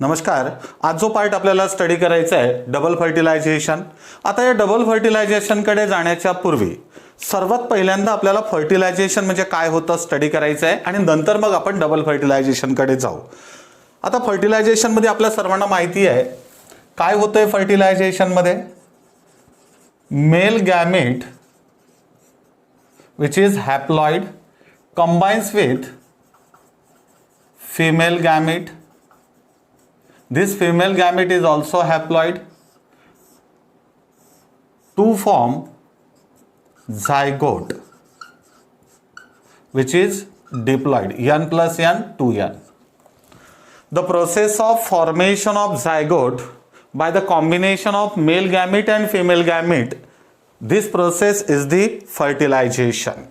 नमस्कार. आज जो पार्ट आपल्याला स्टडी करायचा आहे डबल फर्टिलायझेशन. आता या डबल फर्टिलायझेशनकडे जाण्याच्या पूर्वी सर्वात पहिल्यांदा आपल्याला फर्टिलायझेशन म्हणजे काय होतं स्टडी करायचं आहे आणि नंतर मग आपण डबल फर्टिलायझेशनकडे जाऊ. आता फर्टिलायझेशनमध्ये आपल्या सर्वांना माहिती आहे काय होतंय फर्टिलायझेशनमध्ये. Male gamete which is haploid combines with female gamete. This female gamete is also haploid to form zygote which is diploid, n plus n 2n. The process of formation of zygote by the combination of male gamete and female gamete, this process is the fertilization.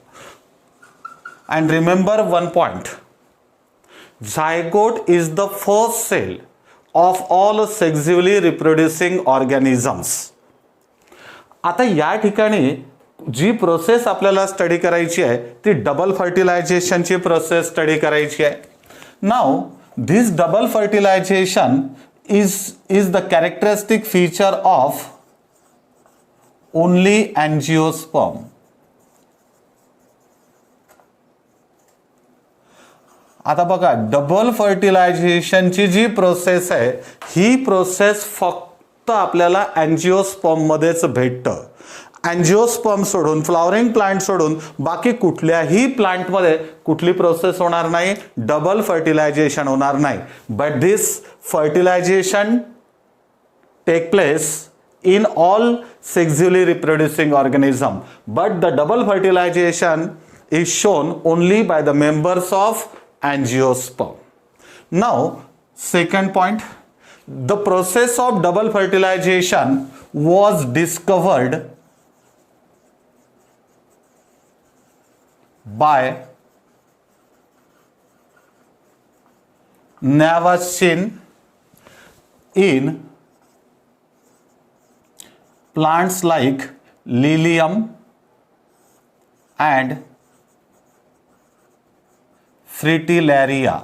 And remember one point, zygote is the first cell of all sexually reproducing organisms. आता या ठिकाणी जी process आपल्याला study करायची आहे ती double फर्टिलायझेशनची process study करायची आहे. Now this double fertilization is the characteristic feature of only angiosperm. आता बघा डबल फर्टिलायझेशनची जी प्रोसेस आहे ही प्रोसेस फक्त आपल्याला अँजिओस्पर्म मध्येच भेटतं. अँजिओस्पर्म सोडून फ्लॉवरिंग प्लांट सोडून बाकी कुठल्याही प्लांटमध्ये कुठली प्रोसेस होणार नाही, डबल फर्टिलायझेशन होणार नाही. But this fertilization take place in all sexually reproducing organism, but the double fertilization is shown only by the members of angiosperm. Now second point, the process of double fertilization was discovered by Navaschin in plants like lilium and fritillaria.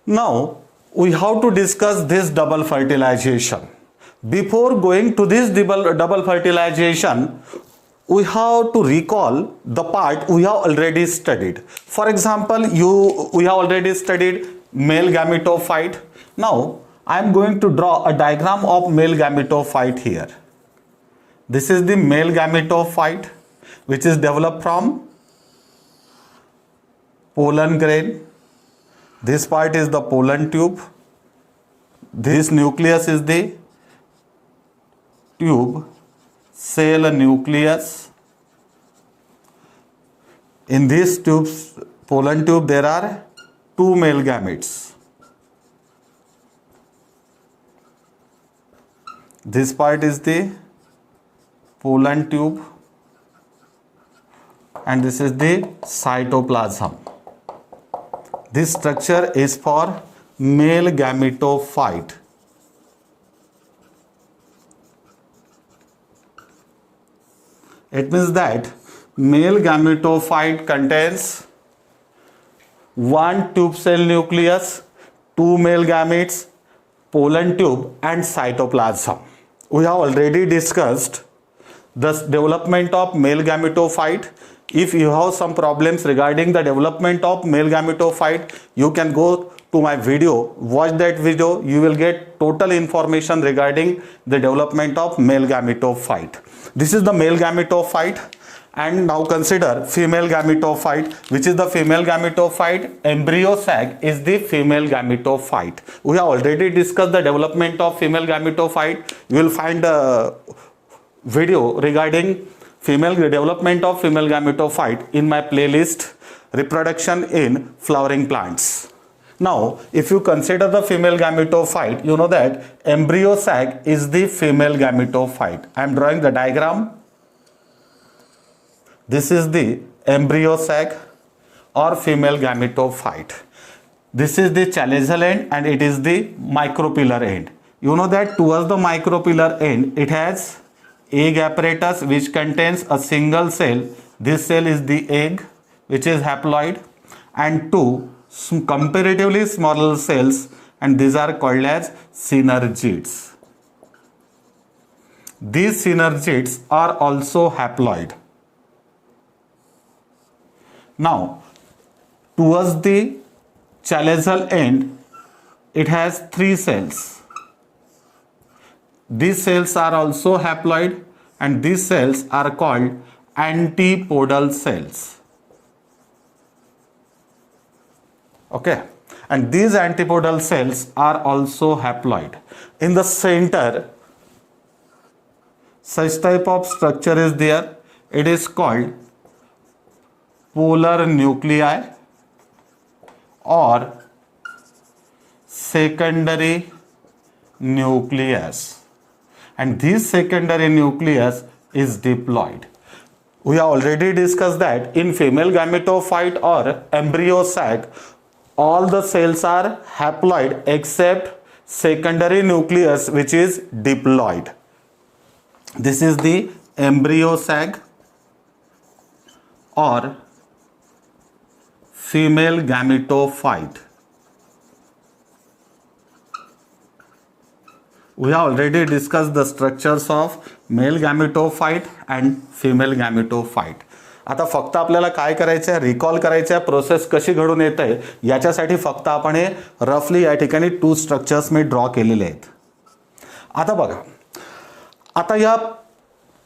Now we have to discuss this double fertilization. Before going to this double fertilization, we have to recall the part we have already studied. For example, we have already studied male gametophyte. Now I am going to draw a diagram of male gametophyte here. This is the male gametophyte which is developed from pollen grain. This part is the pollen tube. This nucleus is the tube, cell nucleus. In this pollen tube there are two male gametes. This part is the pollen tube and this is the cytoplasm. This structure is for male gametophyte. It means that male gametophyte contains one tube cell nucleus, two male gametes, pollen tube and cytoplasm. We have already discussed the development of male gametophyte. If you have some problems regarding the development of male gametophyte, you can go to my video, watch that video, you will get total information regarding the development of male gametophyte. This is the male gametophyte. And now consider female gametophyte. Which is the female gametophyte? Embryo sac is the female gametophyte. We have already discussed the development of female gametophyte. You will find a video regarding development of female gametophyte in my playlist reproduction in flowering plants. Now if you consider the female gametophyte, you know that embryo sac is the female gametophyte. I am drawing the diagram. This is the embryo sac or female gametophyte. This is the chalazal end and it is the micropillar end. You know that towards the micropillar end it has egg apparatus which contains a single cell. This cell is the egg which is haploid, and two comparatively smaller cells, and these are called as synergids. These synergids are also haploid. Now, towards the chalazal end, it has 3 cells. These cells are also haploid, and these cells are called antipodal cells. Okay, and these antipodal cells are also haploid. In the center, such type of structure is there. It is called polar nuclei or secondary nucleus, and this secondary nucleus is diploid. We have already discussed that in female gametophyte or embryo sac, all the cells are haploid except secondary nucleus, which is diploid. This is the embryo sac or female gametophyte. We have already discussed the structures of male gametophyte and female gametophyte. आता फक्त आपल्याला काय करायचं आहे, recall करायचं आहे, process कशी घडून येत आहे याच्यासाठी फक्त आपण हे रफली या ठिकाणी 2 स्ट्रक्चर्स मी ड्रॉ केलेले आहेत. आता बघा, आता या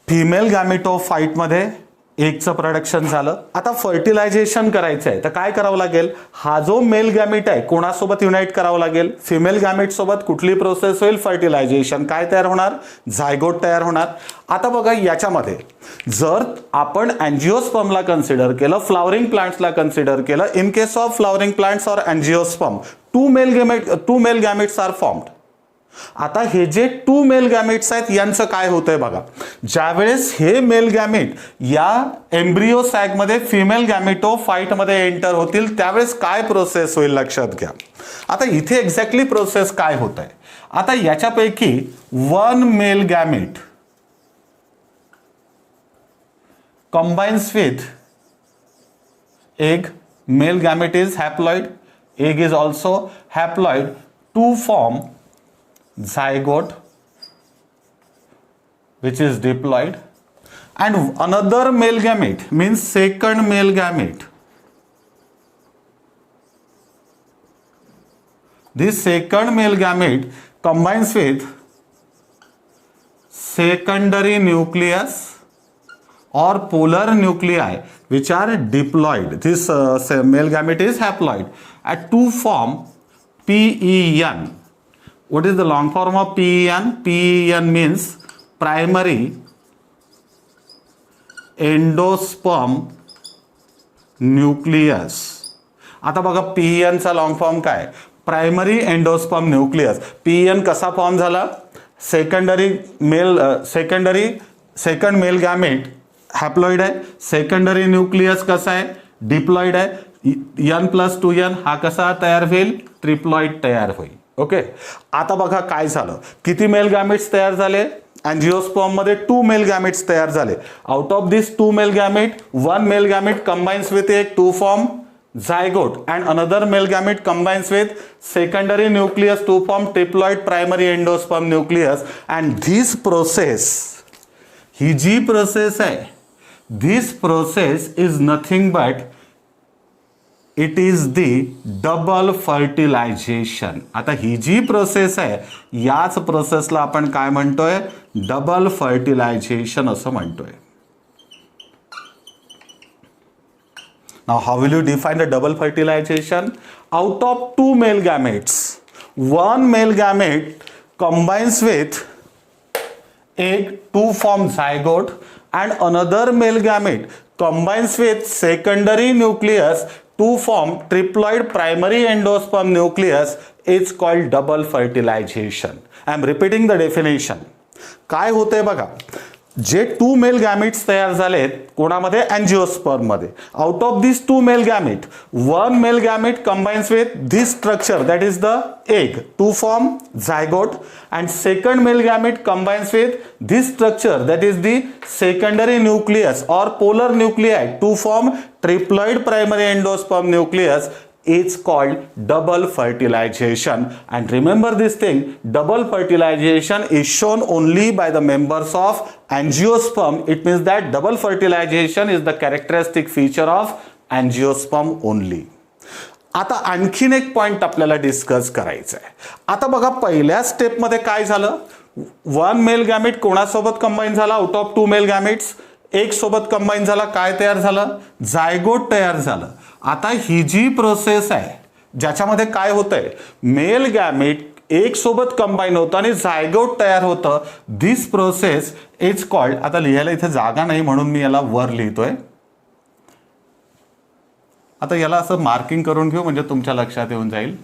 फिमेल गॅमेटोफाइटमध्ये एगचं प्रोडक्शन झालं. आता फर्टिलायझेशन करायचं आहे तर काय करावं लागेल, हा जो मेल गॅमेट आहे कोणासोबत युनाइट करावं लागेल, फिमेल गॅमेट सोबत. कुठली प्रोसेस होईल, फर्टिलायझेशन. काय तयार होणार, झायगोट तयार होणार. आता बघा, याच्यामध्ये जर आपण अँजिओस्पर्मला कन्सिडर केलं, फ्लावरिंग प्लांट्सला कन्सिडर केलं, in case of flowering plants और angiosperm two male gametes are formed. आता हे जे 2 मेल गॅमेट्स आहेत यांचं काय होतंय बघा, ज्यावेळेस हे मेल गॅमेट या एम्ब्रियो सॅक मध्ये फिमेल गॅमेटोफाइट मध्ये एंटर होतील त्यावेळेस काय प्रोसेस होईल लक्षात घ्या. आता इथे एक्झॅक्टली प्रोसेस काय होत आहे, आता याच्यापैकी 1 male gamete combines with egg. Male gamete is haploid, egg is also haploid to form zygote which is diploid, and another male gamete means second male gamete. This second male gamete combines with secondary nucleus or polar nuclei which are diploid. This male gamete is haploid to form PEN. What is the long form of PEN? PEN means primary endosperm nucleus. आता बघा, PEN चा long form काय, primary endosperm nucleus. PEN कसा form झाला, second male gamete haploid आहे, secondary nucleus कसा आहे, diploid आहे. N+2N हा कसा तयार होईल, ट्रिप्लॉइड तयार होईल. ओके, आता बघा काय झालं, किती मेल गॅमेट्स तयार झाले, अँजिओस्पर्म मध्ये 2 मेल गॅमेट्स तयार झाले. Out of this 2 male gamete 1 male gamete combines with egg to form zygote and another male gamete combines with secondary nucleus to form triploid primary endosperm nucleus. And this process, ही जी process आहे, this process is nothing but it is the double fertilization. आता ही जी process आहे याच प्रोसेसला आपण काय म्हणतोय, डबल फर्टिलायझेशन असं म्हणतोय. Now, how will you define the double fertilization? Out of 2 male gametes, 1 male gamete combines with egg to form zygote, and another male gamete combines with secondary nucleus to form triploid primary endosperm nucleus. It's called double fertilization. I am repeating the definition. काय होतंय बघा, जे 2 male gametes तयार झालेत कोणामध्ये, angiosperm मध्ये. Out of this 2 male gamete 1 male gamete combines with this structure that is the egg to form zygote, and second male gamete combines with this structure that is the secondary nucleus और polar nuclei to form triploid primary endosperm nucleus. is called double fertilization. And remember this thing, double fertilization is shown only by the members of angiosperm. It means that double fertilization is the characteristic feature of angiosperm only. आता आणखीन एक point आपल्याला discuss करायचं आहे. आता बघा पहिल्या स्टेपमध्ये काय झालं, वन मेल गॅमेट कोणासोबत कंबाईन झाला, out of two male gametes एक सोबत कंबाईन झाला, काय तयार झालं, जायगोट तयार झालं. आता ही जी प्रोसेस आहे ज्याच्यामध्ये काय होतंय, मेल गॅमेट एक सोबत कंबाईन होतं आणि जायगोट तयार होतं, दिस प्रोसेस इज कॉल्ड, आता लिहायला इथे जागा नाही म्हणून मी याला वर लिहितोय. आता याला असं मार्किंग करून घेऊ म्हणजे तुमच्या लक्षात येऊन जाईल.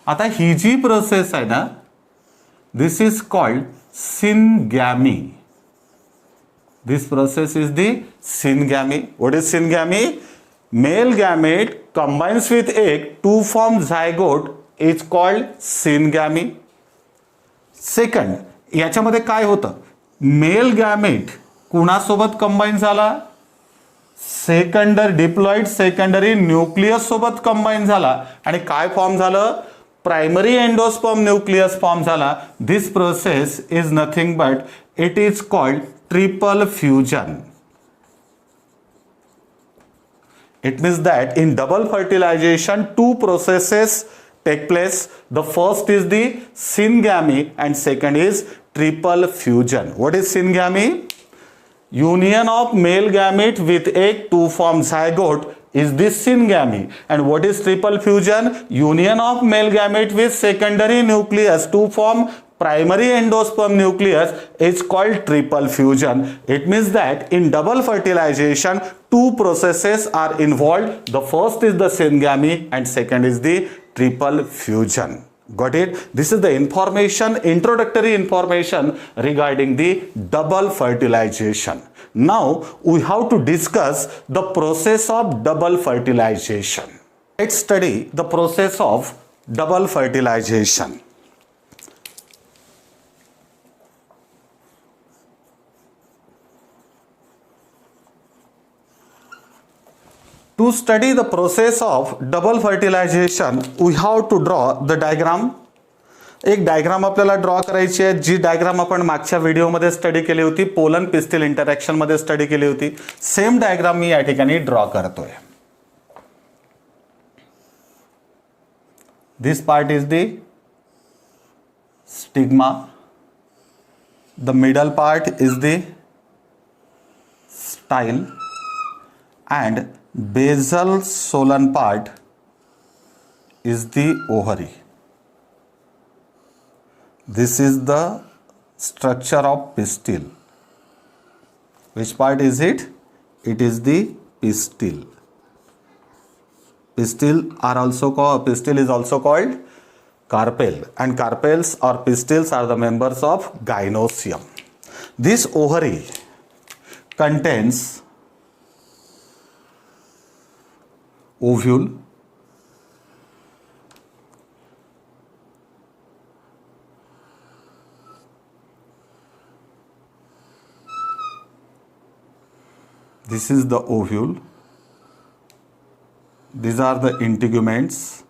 आता ही जी प्रोसेस आहे ना, this is called syngamy. This process is the syngamy. What is syngamy? Male gamete combines with egg to form zygote is called syngamy. Second, याच्यामध्ये काय होतं, मेल गॅमेट कुणासोबत कंबाईन झाला, सेकंडरी डिप्लॉइड सेकंडरी न्यूक्लियस सोबत combine झाला आणि काय form झालं, primary endosperm nucleus form झाला. This process is nothing but it is called triple fusion. It means that in double fertilization two processes take place. The first is the syngamy and second is triple fusion. What is syngamy? Union of male gamete with egg to form zygote is the syngamy. And what is triple fusion? Union of male gamete with secondary nucleus to form primary endosperm nucleus is called triple fusion. It means that in double fertilization two processes are involved. The first is the syngamy and second is the triple fusion. Got it? This is the information, introductory information regarding the double fertilization. Now we have to discuss the process of double fertilization. Let's study the process of double fertilization. To study the process of double fertilization, we have to draw the diagram. एक diagram आपल्याला draw करायची आहे, जी diagram आपण मागच्या व्हिडिओमध्ये study केली होती, pollen pistil interaction मध्ये स्टडी केली होती. सेम डायग्राम मी या ठिकाणी ड्रॉ करतोय. This part is the stigma, the middle part is the style and basal solan part is the ovary. This is the structure of pistil. Which part is it? It is the pistil. Pistil is also called carpel, and carpels or pistils are the members of gynoecium. This ovary contains ovule, this is the ovule, these are the integuments,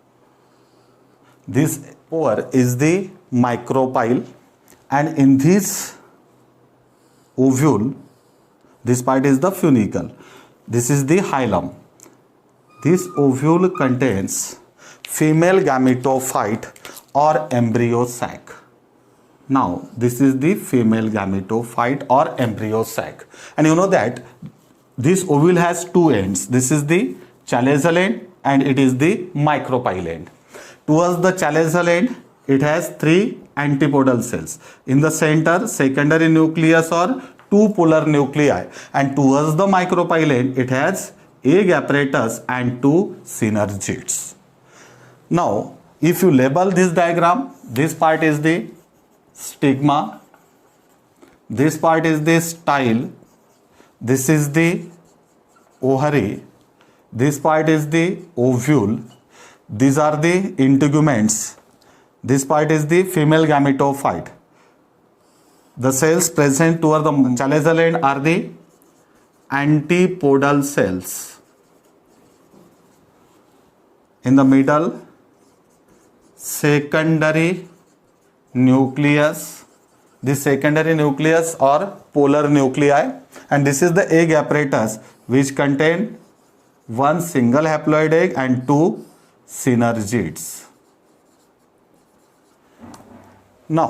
this over is the micropyle, and in this ovule this part is the funicle, this is the hilum. This ovule contains female gametophyte or embryo sac. Now this is the female gametophyte or embryo sac, and you know that this ovule has two ends. This is the chalazal end and it is the micropyle end. Towards the chalazal end it has three antipodal cells. In the center, secondary nucleus or two polar nuclei, and towards the micropyle end it has egg apparatus and two synergids. Now if you label this diagram, this part is the stigma, this part is the style, this is the ovary, this part is the ovule, these are the integuments, this part is the female gametophyte. The cells present toward the chalazal end are the antipodal cells. in the middle secondary nucleus, the secondary nucleus or polar nuclei, and this is the egg apparatus which contain one single haploid egg and two synergids. Now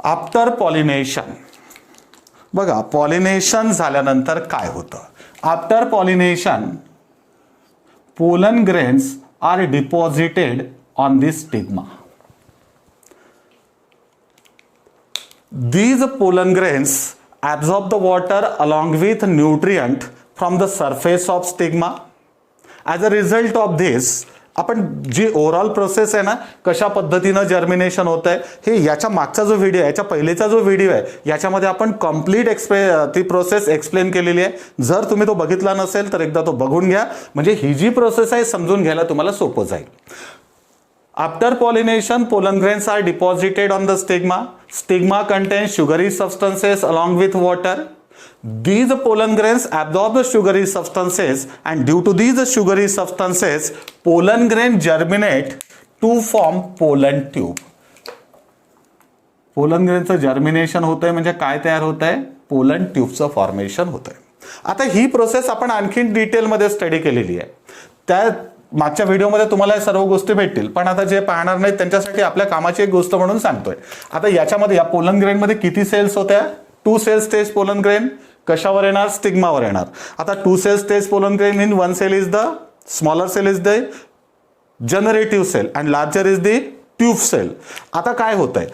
after pollination, बघा pollination झाल्यानंतर काय होतं. After pollination pollen grains are deposited on the stigma. These pollen grains absorb the water along with nutrient from the surface of stigma. As a result of this, आपण जी overall process आहे ना, कशा पद्धतीनं germination होत आहे हे याच्या मागचा जो व्हिडिओ आहे, याच्या पहिलेचा जो व्हिडिओ आहे, याच्यामध्ये आपण कम्प्लीट ती प्रोसेस एक्सप्लेन केलेली आहे. जर तुम्ही तो बघितला नसेल तर एकदा तो बघून घ्या, म्हणजे ही जी प्रोसेस आहे समजून घ्यायला तुम्हाला सोपं जाईल. After pollination, pollen grains are deposited on the stigma. Stigma contains sugary substances along with water. These pollen grains absorb the sugary substances, and due to these sugary substances, pollen grain germinate to form pollen tube. Pollen ग्रेनचं germination होतंय म्हणजे काय तयार होत आहे, pollen ट्यूबचं formation होत आहे. आता ही प्रोसेस आपण आणखीन डिटेलमध्ये स्टडी केलेली आहे, त्या मागच्या व्हिडिओमध्ये तुम्हाला या सर्व गोष्टी भेटतील, पण आता जे पाहणार नाहीत त्यांच्यासाठी आपल्या कामाची एक गोष्ट म्हणून सांगतोय. आता याच्यामध्ये या पोलन ग्रेनमध्ये किती सेल्स होत्या, 2 सेल स्टेज पोलन ग्रेन. कशावर येणार, स्टिग्मावर येणार. आता 2 cell stage pollen grain in 1 cell is the smaller cell is the generative cell and larger is the tube cell. आता काय होतंय,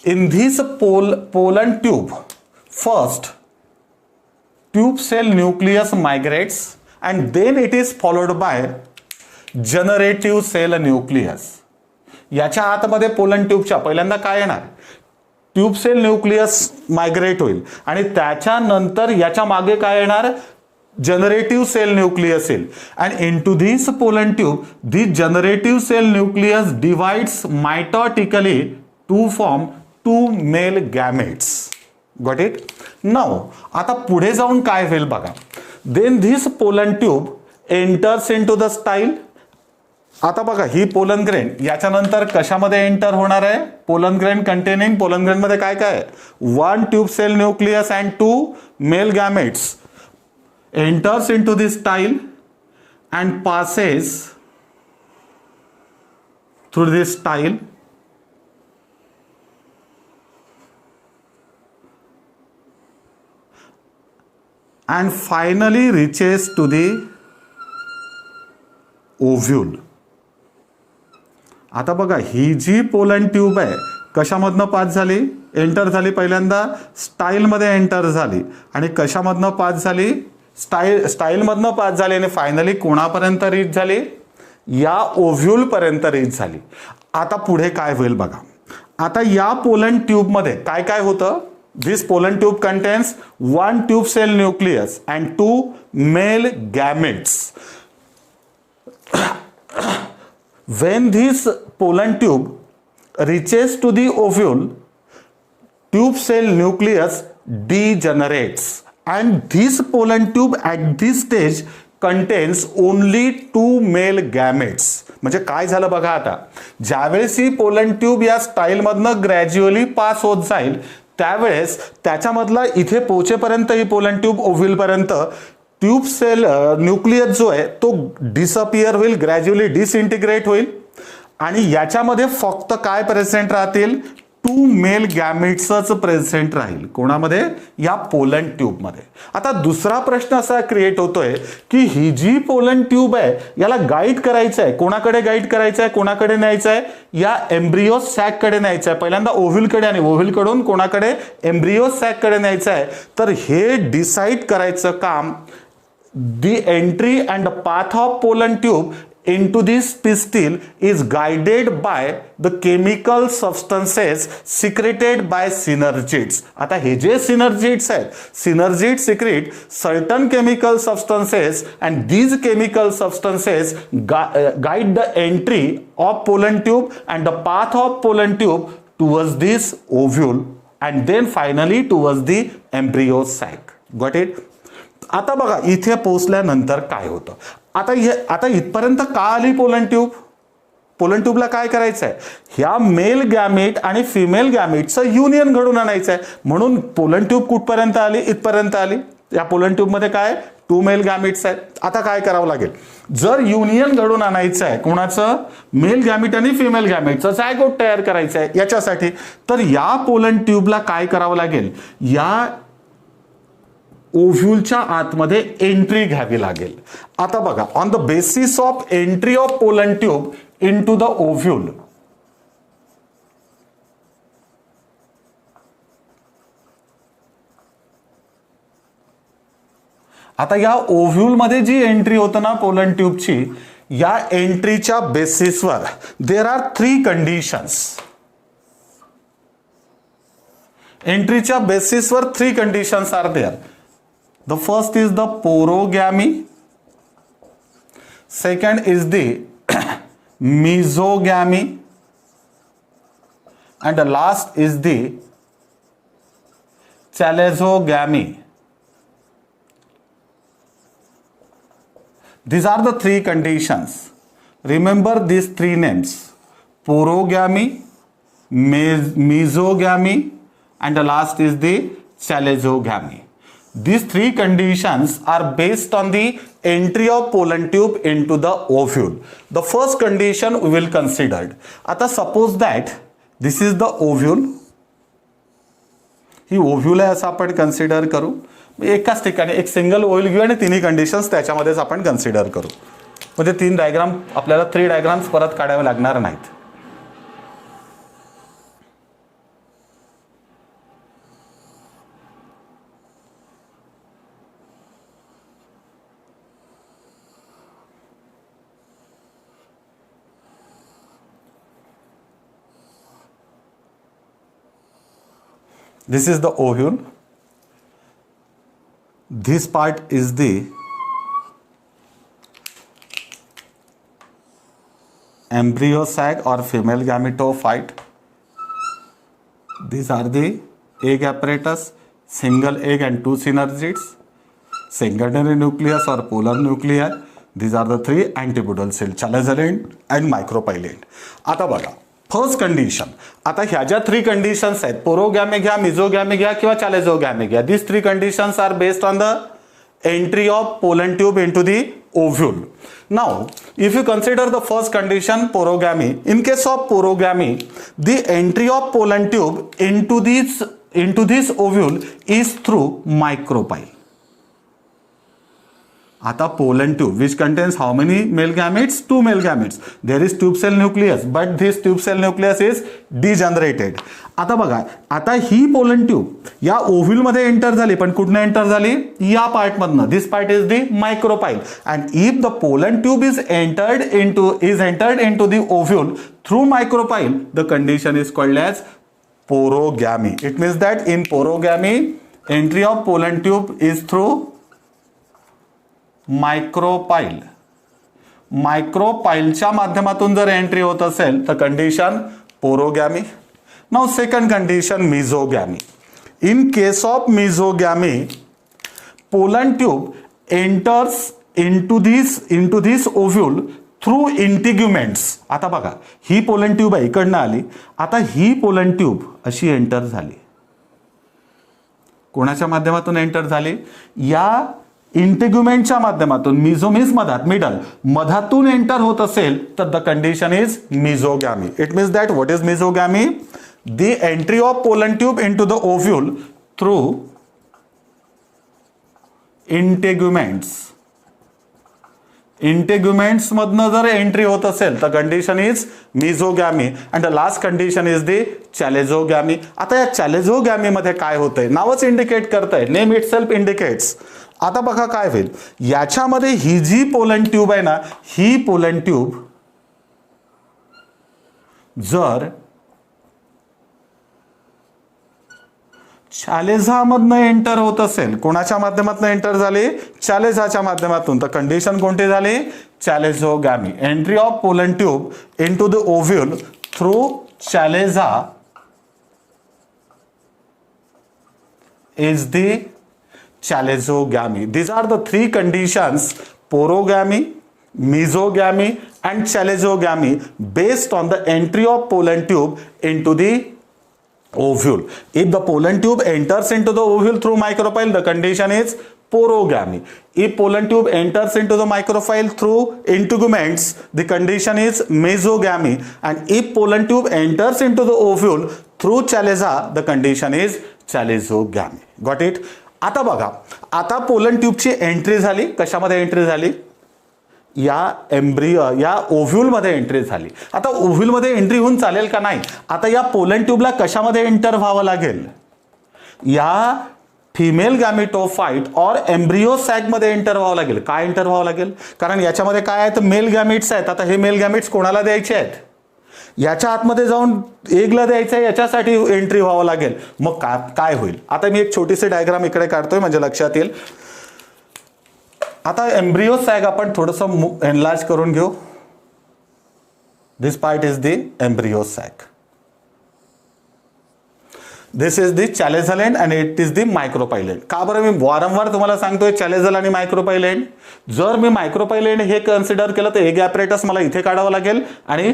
in this pollen tube first tube cell nucleus migrates and then it is followed by generative cell nucleus. याच्या आतमध्ये pollen ट्यूबच्या पहिल्यांदा काय येणार, tube cell nucleus migrate होईल आणि त्याच्यानंतर याच्या मागे काय येणार, जनरेटिव्ह सेल न्यूक्लियस येईल. And into this pollen tube this generative cell nucleus divides mitotically to form 2 male gametes. Got it. Now आता पुढे जाऊन काय होईल बघा. Then this pollen tube enters into the style. आता बघा ही पोलन ग्रेन याच्यानंतर कशामध्ये एंटर होणार आहे, pollen grain containing, pollen grain मध्ये काय काय, 1 tube cell nucleus and 2 male gametes enters into this style and passes through this style and finally reaches to the ovule. आता बघा ही जी पोलन ट्यूब आहे कशामधनं पास झाली, एंटर झाली, पहिल्यांदा स्टाईल मध्ये एंटर झाली आणि कशामधनं पास झाली, स्टाईल मधनं पास झाली आणि फायनली कोणापर्यंत रीच झाली, या ओव्ह्यूल पर्यंत रीच झाली. आता पुढे काय होईल बघा. आता या पोलन ट्यूब मध्ये काय काय होतं, this pollen tube contains 1 tube cell nucleus and 2 male gametes. When this pollen tube reaches to the ovule, tube cell nucleus degenerates and this pollen tube at this stage contains only 2 male gametes. म्हणजे काय झालं बघा, आता ज्यावेळेस ही pollen tube या style मधनं gradually पास होत जाईल त्यावेळेस त्याच्यामधला इथे पोहोचेपर्यंत ही पोलन ट्यूब ओव्ह्यूल पर्यंत ट्यूब सेल न्यूक्लियस जो आहे तो डिसअपियर होईल, ग्रॅज्युअली डिसइंटिग्रेट होईल आणि याच्यामध्ये फक्त काय प्रेझेंट राहतील, 2 मेल गॅमेट्सच प्रेझेंट राहील. कोणामध्ये, या पोलन ट्यूब मध्ये. आता दुसरा प्रश्न असा क्रिएट होतोय की ही जी पोलन ट्यूब आहे याला गाईड करायचं आहे, कोणाकडे गाईड करायचं आहे, कोणाकडे न्यायचं आहे, या एम्ब्रियो सॅक कडे न्यायचं आहे. पहिल्यांदा ओव्ह्यूल कडे आणि ओव्ह्यूल कडून कोणाकडे, एम्ब्रियो सॅक कडे न्यायचं आहे. तर हे डिसाइड करायचं काम the entry and path of pollen tube into this pistil is guided by the chemical substances secreted by synergids. आता हे जे synergids आहेत, synergids secrete certain chemical substances and these chemical substances guide the entry of pollen tube and the path of pollen tube towards this ovule and then finally towards the embryo sac. Got it? आता बघा इथे पोहोचल्यानंतर काय होतं, आता इथपर्यंत का आली pollen tube? Pollen ट्यूबला काय करायचं आहे? ह्या मेल गॅमेट आणि फिमेल गॅमेटचं युनियन घडून आणायचं आहे. म्हणून पोलन ट्यूब कुठपर्यंत आली? इथपर्यंत आली. या पोलन ट्यूबमध्ये काय 2 मेल गॅमेट्स आहेत. आता काय करावं लागेल? जर युनियन घडून आणायचं आहे कोणाचं? मेल गॅमेट आणि फिमेल गॅमेटचं झायगोट तयार करायचं आहे याच्यासाठी, तर या पोलन ट्यूबला काय करावं लागेल? या ओव्ह्यूलच्या आतमध्ये एंट्री घ्यावी लागेल. आता बघा, on the basis of entry of pollen tube into the ovule, आता या ओव्ह्यूल मध्ये जी एंट्री होतं ना पोलन ट्यूबची, या एंट्रीच्या बेसिसवर देर आर 3 कंडिशन्स. एंट्रीच्या बेसिसवर 3 conditions are there. The first is the porogamy, second is the mesogamy, and the last is the chalezogamy. These are the 3 conditions. Remember these 3 names: porogamy, mesogamy, and the last is the chalezogamy. These 3 conditions are based on the entry of pollen tube into the ovule. The first condition we will consider. आता suppose that this is the ovule. He ovule आहे असं आपण consider करू. एकाच ठिकाणी एक single ovule घेऊ आणि तिन्ही कंडिशन्स त्याच्यामध्येच आपण कन्सिडर करू. म्हणजे 3 डायग्राम आपल्याला 3 डायग्राम्स परत काढावे लागणार नाहीत. This is the ovule. This part is the embryo sac or female gametophyte. These are the egg apparatus, single egg and 2 synergids, secondary nucleus or polar nuclei. These are the 3 antipodal cell, chalazoid and micropylate. आता बघा, first condition. आता ह्या ज्या 3 conditions आहेत, पोरोगॅमी घ्या, मिझोगॅमी घ्या किंवा chalazogamy घ्या, this 3 conditions are based on the entry of pollen tube into the ovule. Now if you consider the first condition, porogamy, in case of porogamy, the entry of pollen tube into this ovule is through micropyle. आता pollen tube which contains how many male gametes? 2 male gametes. There is tube cell nucleus, but this tube cell nucleus is degenerated. आता बघा, आता ही pollen tube या ovule मध्ये enter झाली, पण कुठनं एंटर झाली? या पार्ट मधनं. This part is the micropyle. And if the pollen tube is entered into the ovule through micropyle, the condition is called as porogamy. It means that in porogamy, entry of pollen tube is through micropyle. मायक्रोपाईलच्या माध्यमातून जर entry होत असेल तर condition porogamy. Now second condition mesogamy. In case of mesogamy, pollen tube enters into this ovule through integuments. आता बघा, ही pollen tube आहे, इकडनं आली. आता ही पोलन ट्यूब अशी एंटर झाली. कोणाच्या माध्यमातून एंटर झाली? या इंटिग्युमेंटच्या माध्यमातून. मिझोमिस मिडल मधातून एंटर होत असेल तर the condition is mesogamy. It means that what is mesogamy? The entry of pollen tube into the ovule through integuments. Integuments मधनं जर एंट्री होत असेल तर condition is mesogamy. And the last condition is the chalazogamy. आता या चॅलेझोगॅमी मध्ये काय होतंय? नावच इंडिकेट करतंय, नेम इट सेल्फ इंडिकेट्स. आता बघा काय होईल, याच्यामध्ये ही जी पोलन ट्यूब आहे ना, ही पोलन ट्यूब जर चॅलेझामधनं एंटर होत असेल, कोणाच्या माध्यमातून एंटर झाली? चॅलेझाच्या माध्यमातून, तर कंडिशन कोणती झाली? Chalazogamy. Entry of pollen tube into the ovule through chalaza is the chalezogamy. These are the 3 conditions: porogamy, mesogamy and chalezogamy based on the entry of pollen tube into the ovule. If the pollen tube enters into the ovule through micropyle, the condition is porogamy. If pollen tube enters into the micropyle through integuments, the condition is mesogamy. And if pollen tube enters into the ovule through chaleza, the condition is chalezogamy. Got it? आता बघा, आता pollen ट्यूबची entry झाली. कशामध्ये entry झाली? या या ovule मध्ये entry झाली. आता ओव्ह्यूल मध्ये एंट्री होऊन चालेल का? नाही. आता या पोलन ट्यूबला कशामध्ये एंटर व्हावं लागेल? या फिमेल गॅमेटोफाइट और एम्ब्रियो सॅक मध्ये एंटर व्हावं लागेल. काय एंटर व्हावं लागेल? कारण याच्यामध्ये काय आहे तर मेल गॅमेट्स आहेत. आता हे मेल गॅमेट्स कोणाला द्यायचे आहेत? याच्या आतमध्ये जाऊन एगला द्यायचं आहे, याच्यासाठी एंट्री व्हावं लागेल. मग काय होईल? आता मी एक छोटीशी डायग्राम इकडे काढतोय म्हणजे लक्षात येईल. आता एम्ब्रियो सॅग आपण थोडंसं एनलार्ज करून घेऊ. This part is the embryo sac. This is the chalazal end and it is the micropyle end. का बरं मी वारंवार तुम्हाला सांगतोय चॅलेझल आणि मायक्रोपाईल एंड? जर मी मायक्रोपाईल एंड हे कन्सिडर केलं तर एग ॲपरेटस मला इथे काढावं लागेल आणि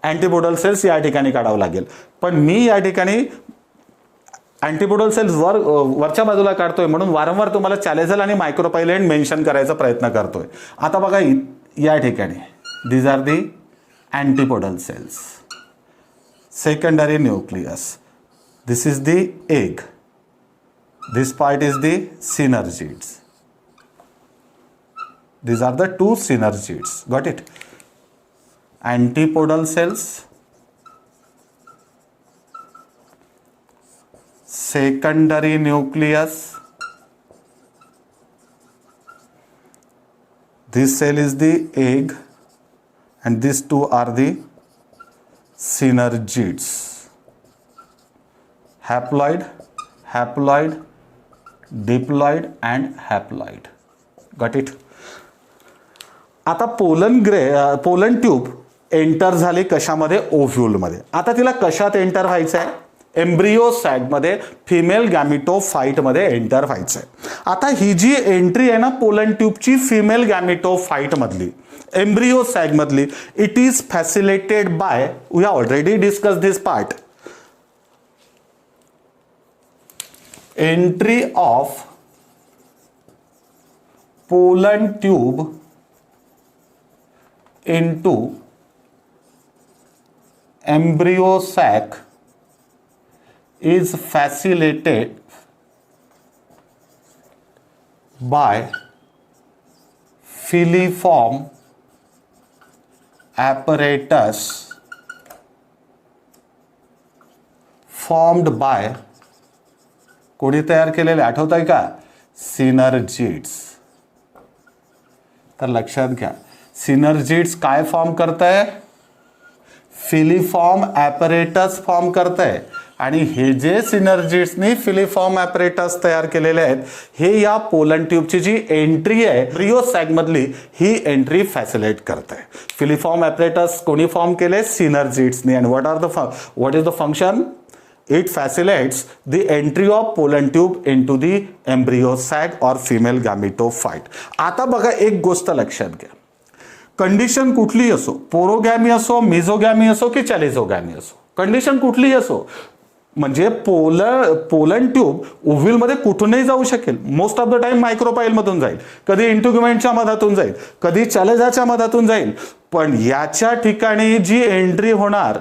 अँटीपोडल सेल्स या ठिकाणी काढावं लागेल. पण मी या ठिकाणी अँटीपोडल सेल्स वरच्या बाजूला काढतोय म्हणून वारंवार तुम्हाला चॅलेझल आणि मायक्रोपाईल एंड मेन्शन करायचा प्रयत्न करतोय. आता बघा या ठिकाणी these are the antipodal cells, secondary nucleus, this is the egg, this part is the synergids. These are the two synergids. Got it? Antipodal cells, secondary nucleus, this cell is the egg and these two are the synergids. Haploid, haploid, diploid and haploid. Got it? आता pollen tube enter झाली कशामध्ये? ओव्ह्यूलमध्ये. आता तिला कशात enter व्हायचं आहे? Embryo सॅगमध्ये, female गॅमिटोफाइटमध्ये enter व्हायचं आहे. आता ही जी एंट्री आहे ना पोलन ट्यूबची फिमेल गॅमिटोफाइट मधली, एम्ब्रियो सॅग मधली, it is facilitated by, we have already discuss this part, entry of pollen tube into embryo sac is facilitated by filiform apparatus formed by, कोणी तयार केलेले आठवत आहे का? सिनर्जिड्स. तर लक्षात घ्या, सिनर्जिड्स काय फॉर्म करताय? फिलिफॉर्म ॲपरेटस फॉर्म करताय. आणि हे जे सिनर्जिड्सनी फिलिफॉर्म ॲपरेटस तयार केलेले आहेत हे या पोलन ट्यूबची जी एंट्री आहे एम्ब्रियो सॅग मधली, ही एंट्री फॅसिलिटेट करताय. फिलिफॉर्म ॲपरेटस कोणी फॉर्म केले? सिनर्जिड्सनी. And what is the function? It facilitates the entry of pollen tube into the embryo sac or female gametophyte. आता बघा एक गोष्ट लक्षात घ्या, कंडिशन कुठलीही असो, पोरोगॅमी असो, मेझोगॅमी असो की चॅलेझोगॅमी असो, कंडिशन कुठलीही असो, म्हणजे पोलन ट्यूब ओव्ह्यूलमध्ये कुठूनही जाऊ शकेल. मोस्ट ऑफ द टाइम मायक्रोपाईल मधून जाईल, कधी इंट्युग्युमेंटच्या मधातून जाईल, कधी चॅलेझाच्या मधातून जाईल. पण याच्या ठिकाणी जी एंट्री होणार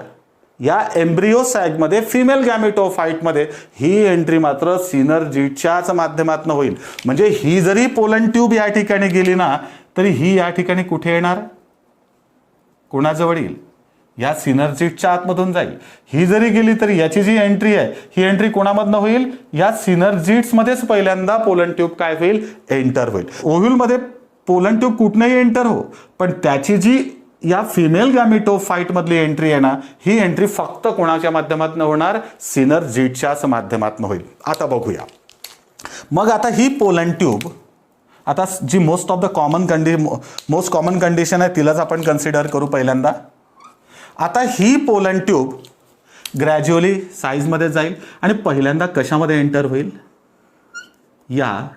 या एम्ब्रियो सॅगमध्ये, फिमेल गॅमेटोफाइटमध्ये, ही एंट्री मात्र सिनर्जिडच्याच माध्यमातून होईल. म्हणजे ही जरी पोलन ट्यूब या ठिकाणी गेली ना तरी ही या ठिकाणी कुठे येणार? कोणाजवळ येईल? या सिनर्जिडच्या आतमधून जाईल. ही जरी गेली तरी याची जी एंट्री आहे ही एंट्री कोणामधनं होईल? या सिनर्जिड्समध्येच पहिल्यांदा पोलन ट्यूब काय होईल? एंटर होईल. ओव्ह्यूलमध्ये पोलन ट्यूब कुठनंही एंटर हो, पण त्याची जी या फिमेल गॅमेटोफाइट मधली एंट्री आहे ना, ही एंट्री फक्त कोणाच्या माध्यमातून होणार? सिनर्जिडच्याच माध्यमातून होईल. आता बघूया. मग आता ही पोलन ट्यूब, आता जी मोस्ट कॉमन कंडिशन आहे तिलाच आपण कन्सिडर करू पहिल्यांदा. आता ही पोलन ट्यूब ग्रॅज्युअली साईजमध्ये जाईल आणि पहिल्यांदा कशामध्ये एंटर होईल? या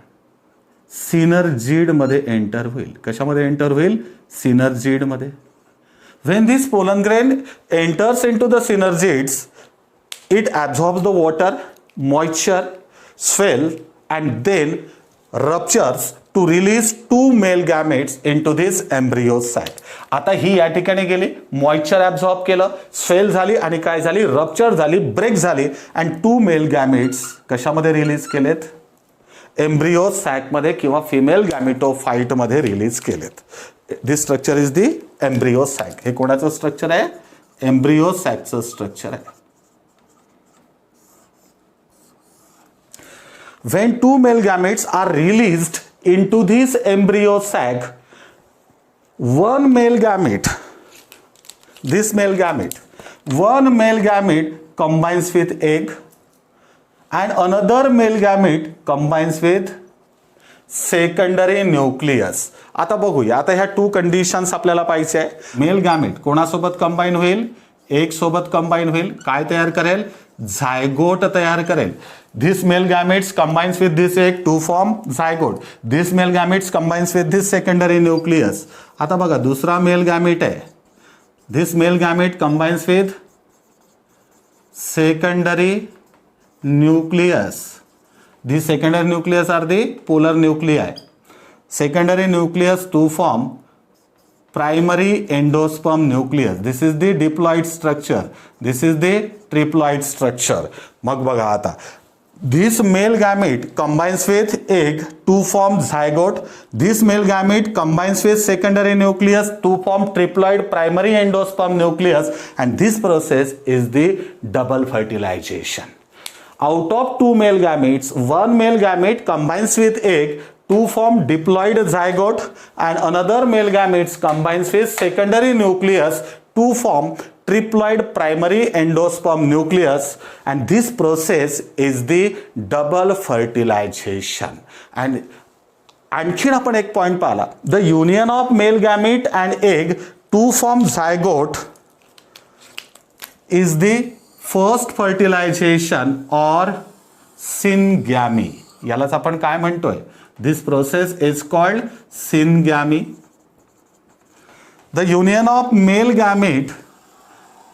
सिनर्जिडमध्ये एंटर होईल. कशामध्ये एंटर होईल? सिनर्जिडमध्ये. When this pollen grain enters into the synergids, it absorbs the water, moisture, swell and then ruptures to release two male gametes into this embryo sac. आता ही या ठिकाणी गेली, मॉइश्चर ॲब्झॉर्ब केलं, स्वेल झाली आणि काय झाली? रप्चर झाली, ब्रेक झाली अँड टू मेल गॅमेट्स कशामध्ये रिलीज केलेत? एम्ब्रियो सॅकमध्ये किंवा फिमेल गॅमेटोफाइटमध्ये रिलीज केलेत. This structure is the embryo sac. हे कोणाचं स्ट्रक्चर आहे? एम्ब्रियो सॅकचं स्ट्रक्चर आहे. When two male gametes are released into this embryo sac, one male gamete combines with egg and another male gamete combines with secondary nucleus. आता बघूया, आता ह्या to conditions आपल्याला पाहिजे आहे. मेल गॅमेट कोणासोबत कंबाईन होईल? एक सोबत कंबाईन होईल. काय तयार करेल? झायगोट तयार करेल. This male gametes combines with this egg to form zygote. This male gametes combines with this secondary nucleus. आता बघा, दुसरा मेल गॅमेट आहे. This male gamete combines with secondary nucleus. These secondary nucleus are the polar nuclei. Secondary nucleus to form primary endosperm nucleus. This is the diploid structure. This is the triploid structure. मग बघा आता, this male gamete combines with egg to form zygote. This male gamete combines with secondary nucleus to form triploid primary endosperm nucleus, and this process is the double fertilization. Out of two male gametes, one male gamete combines with egg to form diploid zygote and another male gamete combines with secondary nucleus to form triploid primary endosperm nucleus, and this process is the double fertilization. And आणखीन आपण एक point पाहिला, the union of male gamete and egg to form zygote is the first fertilisation or syngamy. यालाच आपण काय म्हणतोय? This process is called syngamy. The union of male gamete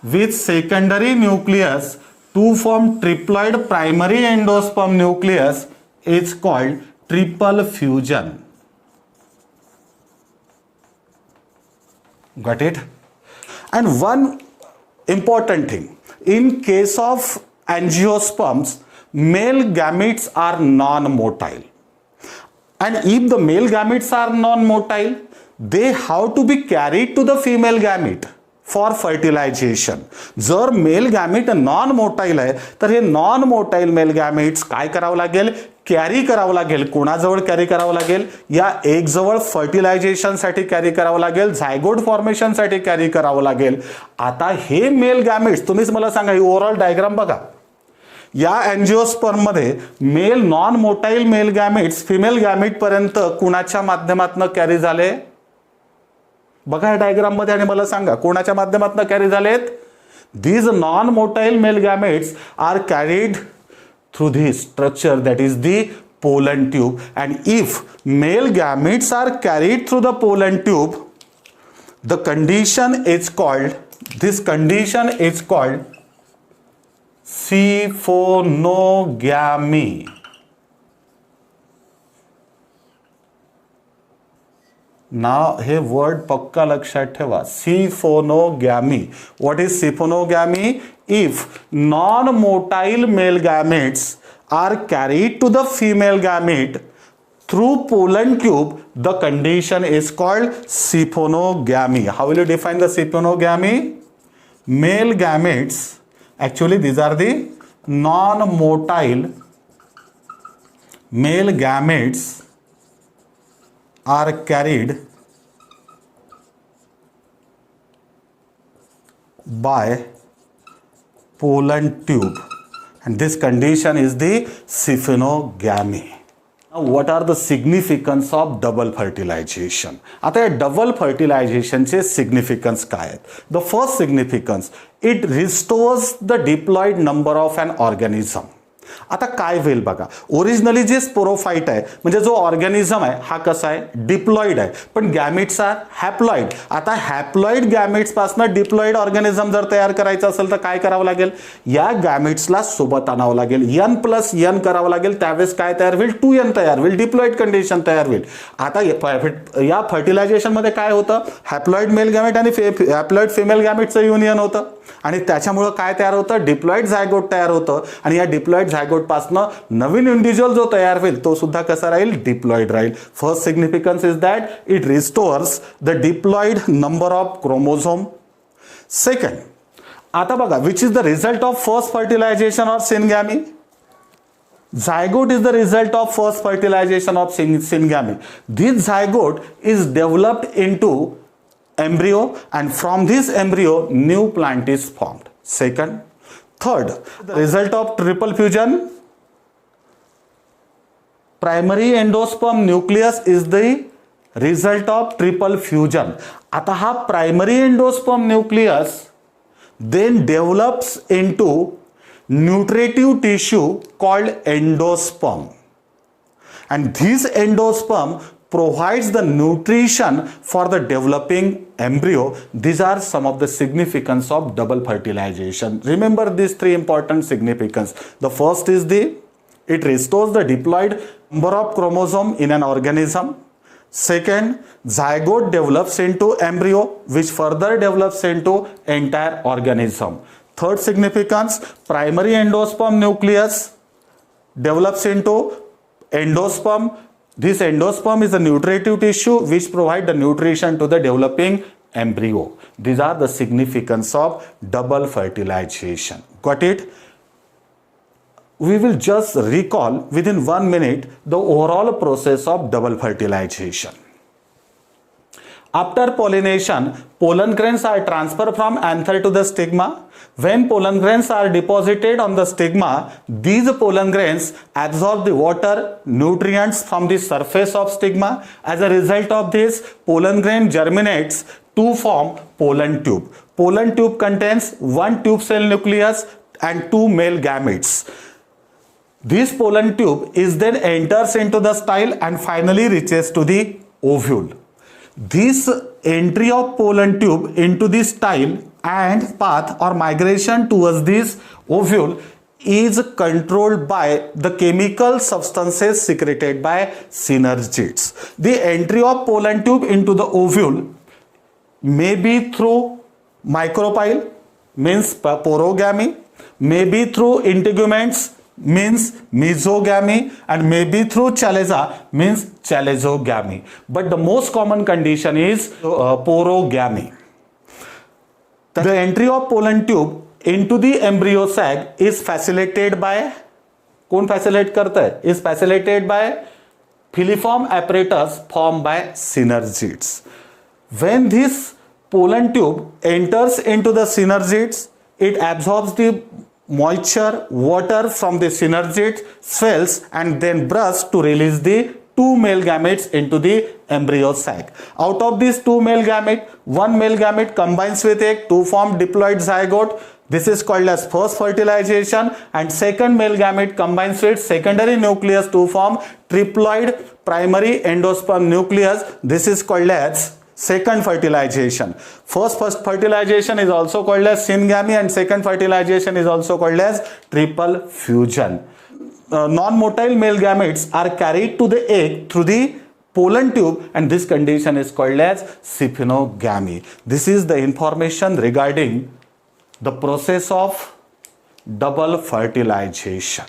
with secondary nucleus to form triploid primary endosperm nucleus is called triple fusion. Got it? And one important thing, in case of angiosperms, male gametes are non-motile, and if the male gametes are non-motile, they have to be carried to the female gamete for fertilization. जर mail gamete non motile आहे तर हे non motile male gametes काय करावं लागेल? Carry करावं लागेल. कोणाजवळ carry करावं लागेल? या एक जवळ फर्टिलायझेशनसाठी कॅरी करावं लागेल, झायगोट फॉर्मेशनसाठी कॅरी करावं लागेल. आता हे मेल गॅमेट्स, तुम्हीच मला सांगा, ही ओव्हरऑल डायग्राम बघा. या एन्जिओस्पर्ममध्ये male non motile male gametes female gamete पर्यंत कुणाच्या माध्यमातून कॅरी झाले? बघा या डायग्राम मध्ये आणि मला सांगा कोणाच्या माध्यमातून कॅरी झालेत? These non-motile male gametes are carried through this structure, that is the pollen tube, and if male gametes are carried through the pollen tube, the condition is called, this condition is called siphonogamy. Now हे word पक्का लक्षात ठेवा, siphonogamy. What is siphonogamy? If non motile male gametes are carried to the female gamete through pollen tube, the condition is called siphonogamy. How will you define the siphonogamy? Male gametes, actually these are the non-motile male gametes are carried by pollen tube, and this condition is the siphonogamy. Now what are the significance of double fertilization? आता या double फर्टिलायझेशनचे significance काय आहेत? The first significance, it restores the diploid number of an organism. आता काय होईल बघा, originally जे sporophyte आहे म्हणजे जो ऑर्गॅनिझम आहे हा कसा आहे, डिप्लॉइड आहे, पण गॅमिट्स आर हॅप्लॉइड. आता हॅप्लॉइड गॅमिट्स पासून डिप्लॉइड ऑर्गॅनिझम जर तयार करायचं असेल तर काय करावं लागेल, या गॅमिट्सला सोबत आणावं लागेल, n+n करावं लागेल, त्यावेळेस काय तयार होईल, 2n तयार होईल, डिप्लॉइड कंडिशन तयार होईल. आता या फर्टिलायझेशन मध्ये काय होतं, हॅप्लॉइड मेल गॅमेट आणि हॅप्लॉइड फिमेल गॅमेटचं युनियन होतं आणि त्याच्यामुळे काय तयार होतं, डिप्लॉइड झायगोट तयार होतं आणि या डिप्लॉइड झायगोट पासनं नवीन इंडिव्हिज्युअल जो तयार होईल तो सुद्धा कसा राहील, डिप्लॉइड राहील. First significance is that it restores the diploid number of chromosome. Second, आता बघा, which is the result of first fertilisation of syngamy. Zygote is the result of first fertilization of syngamy. This zygote is developed into embryo and from this embryo new plant is formed. Second. Third, the result of triple fusion. Primary endosperm nucleus is the result of triple fusion. आता हा primary endosperm nucleus then develops into nutritive tissue called endosperm, and this endosperm provides the nutrition for the developing embryo. These are some of the significance of double fertilization. Remember these three important significance. The first is it restores the diploid number of chromosome in an organism. Second, zygote develops into embryo which further develops into entire organism. Third significance, primary endosperm nucleus develops into endosperm. This endosperm is a nutritive tissue which provide the nutrition to the developing embryo. These are the significance of double fertilization. Got it? We will just recall within 1 minute the overall process of double fertilization. After pollination, pollen grains are transferred from anther to the stigma. When pollen grains are deposited on the stigma, these pollen grains absorb the water, nutrients from the surface of stigma. As a result of this, pollen grain germinates to form pollen tube. Pollen tube contains one tube cell nucleus and 2 male gametes. This pollen tube is then enters into the style and finally reaches to the ovule. This entry of pollen tube into the style and path or migration towards this ovule is controlled by the chemical substances secreted by synergids. The entry of pollen tube into the ovule may be through micropyle, means porogamy, may be through integuments, means mesogamy, and maybe through chalaza, means chalazogamy. But the most common condition is porogamy. The entry of pollen tube into the embryo sac is facilitated by, कौन facilitate करता है? Is facilitated by filiform apparatus formed by synergids. When this pollen tube enters into the synergids, it absorbs the moisture, water from the synergid, swells and then bursts to release the 2 male gametes into the embryo sac. Out of these 2 male gamete, 1 male gamete combines with egg to form diploid zygote. This is called as first fertilization, and second male gamete combines with secondary nucleus to form triploid primary endosperm nucleus. This is called as second fertilization. First fertilization is also called as syngamy, and second fertilization is also called as triple fusion. Non-motile male gametes are carried to the egg through the pollen tube, and this condition is called as symphinogamy. This is the information regarding the process of double fertilization.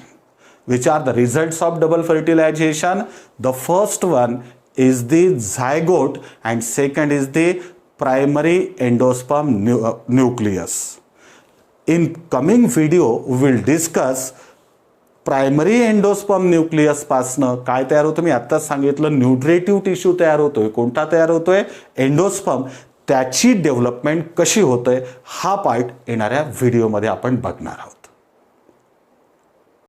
Which are the results of double fertilization? The first one is the zygote and second is the primary endosperm nucleus. In coming video we will discuss primary endosperm nucleus पासनं काय तयार होतं, मी आत्ताच सांगितलं न्यूट्रेटिव्ह tissue तयार होतोय. कोणता तयार होतोय? एंडोस्पर्म. त्याची डेव्हलपमेंट कशी होतंय हा पार्ट येणाऱ्या व्हिडिओमध्ये आपण बघणार आहोत.